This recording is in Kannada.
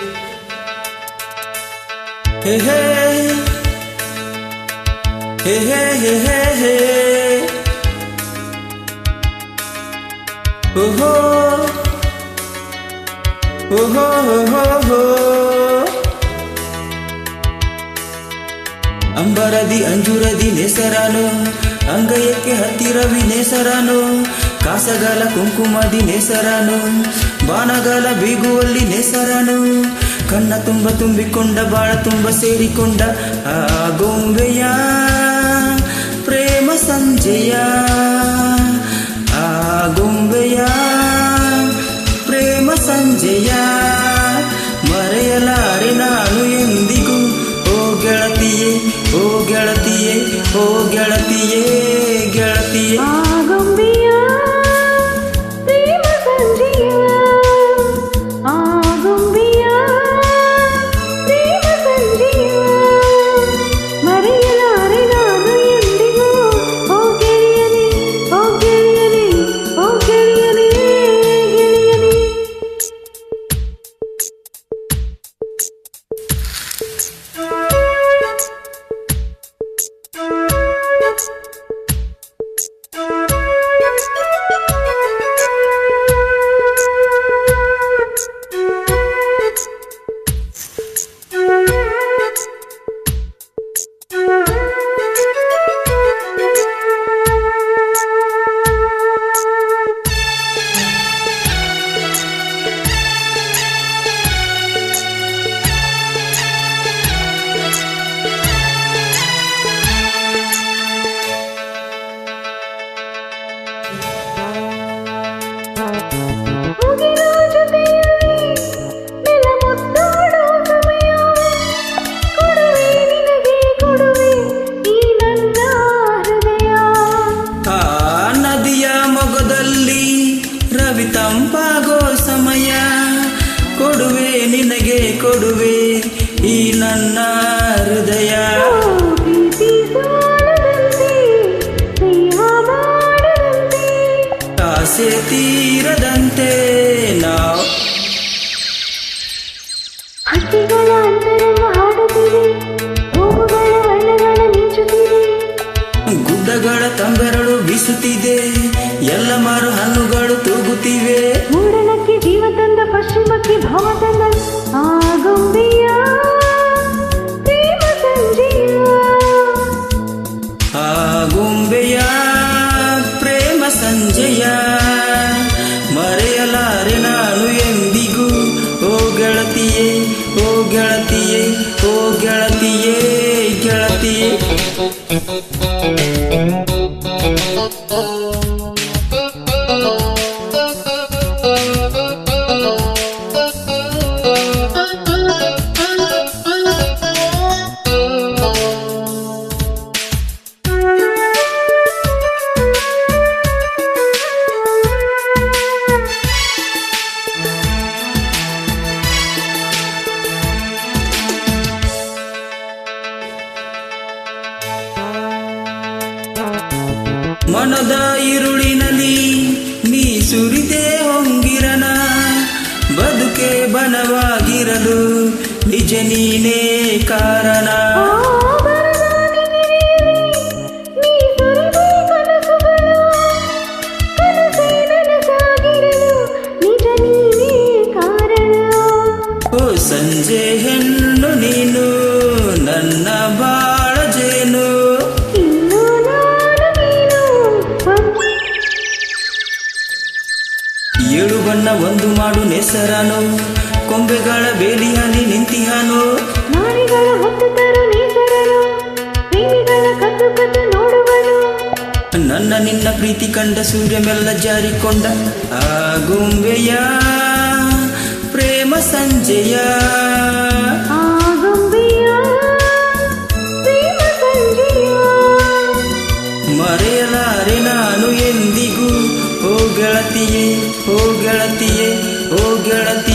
Hey hey, hey hey hey hey hey. Oh oh, oh oh oh oh. ಅಂಬರದಿ ಅಂಜುರದಿ ನೇಸರಾನು, ಅಂಗಯಕ್ಕೆ ಹತ್ತಿರವಿ ನೇಸರಾನು, ಕಾಸಗಾಲ ಕುಂಕುಮದಿ ನೇಸರಾನು, ಬಾಣಗಾಲ ಬೀಗುವಲ್ಲಿ ನೇಸರಾನು, ಕಣ್ಣ ತುಂಬ ತುಂಬಿಕೊಂಡ ಬಾಳ ತುಂಬ ಸೇರಿಕೊಂಡ ಆ ಗೊಂಬೆಯ ಪ್ರೇಮ ಸಂಜೆಯ, ಆ ಗೊಂಬೆಯ ಪ್ರೇಮ ಸಂಜೆಯ ಮರೆಯಲಾರೆ ನಾನು ಎಂದಿಗೂ. ಓ ಗೆಳತಿಯೇ, ಓ ಗೆಳತಿಯೇ, ಓ ಗೆಳತಿಯೇ, ಗೆಳತಿಯೇ. ರವಿ ತಂಪಾಗೋ ಸಮಯ ಕೊಡುವೆ ನಿನಗೆ, ಕೊಡುವೆ ಈ ನನ್ನ ಹೃದಯ. ಆಸೆ ತೀರದಂತೆ ನಾವು ಹಕ್ಕಿಗಳ ಅಂತರನ್ನು ಹಾಡುತ್ತಿವೆ, ಹೂವುಗಳ ಬಣ್ಣಗಳ ಮಿಂಚುತ್ತಿವೆ, ಗುಡ್ಡಗಳ ತಂಬೆರಳು ಬೀಸುತ್ತಿದೆ, ಎಲ್ಲ ಮಾರು ಹಣ್ಣುಗಳು ತೂಗುತ್ತಿವೆ. ಮೂಡಲಕ್ಕೆ ಜೀವ ತಂದ ಪಶ್ಚಿಮಕ್ಕೆ ಭಾವ ತಂದ ಆ ಗೊಂಬೆಯ ಪ್ರೇಮ ಸಂಜೆಯ, ಆ ಗೊಂಬೆಯ ಪ್ರೇಮ ಸಂಜೆಯ ಮರೆಯಲಾರೆ ನಾನು ಎಂದಿಗೂ. ಓ ಗೆಳತಿಯೇ, ಓ ಗೆಳತಿಯೇ, ಓ ಗೆಳತಿಯೇ, ಗೆಳತಿಯೇ. ಮನದ ಇರುಳಿನಲ್ಲಿ ನೀ ಸುರಿದೆ ಹೊಂಗಿರನ, ಬದುಕೆ ಬನವಾಗಿರಲು ನಿಜ ನೀನೇ ಕಾರಣ. ಓ ಸಂಜೆ ಹೆಣ್ಣು ನೀನು ನನ್ನ ಬಾಳ ಜೇನು, ಏಳು ಬಣ್ಣ ಒಂದು ಮಾಡು ನೇಸರಾನು, ಕೊಂಬೆಗಳ ಬೇಲಿಯಲ್ಲಿ ನಿಂತಿಹಾನು, ನಾರಿಗಳ ಹೊತ್ತು ತರು ನೇಸರನು, ಪ್ರೇಮಿಗಳ ಕತ್ತು ಕತ್ತು ನೋಡುವನು, ನನ್ನ ನಿನ್ನ ಪ್ರೀತಿ ಕಂಡ ಸೂರ್ಯ ಮೆಲ್ಲ ಜಾರಿಕೊಂಡ ಆ ಗೊಂಬೆಯ ಪ್ರೇಮ ಸಂಜೆಯ, ಆ ಗೊಂಬೆಯ ಪ್ರೇಮ ಸಂಜೆಯ ಮರೆಯಲಾರೆ ನಾನು ಎಂದಿಗೂ. ಓ ಗೆಳತಿಯೇ, ಓ ಗೆಳತಿಯೇ, ಓ ಗೆಳತಿ.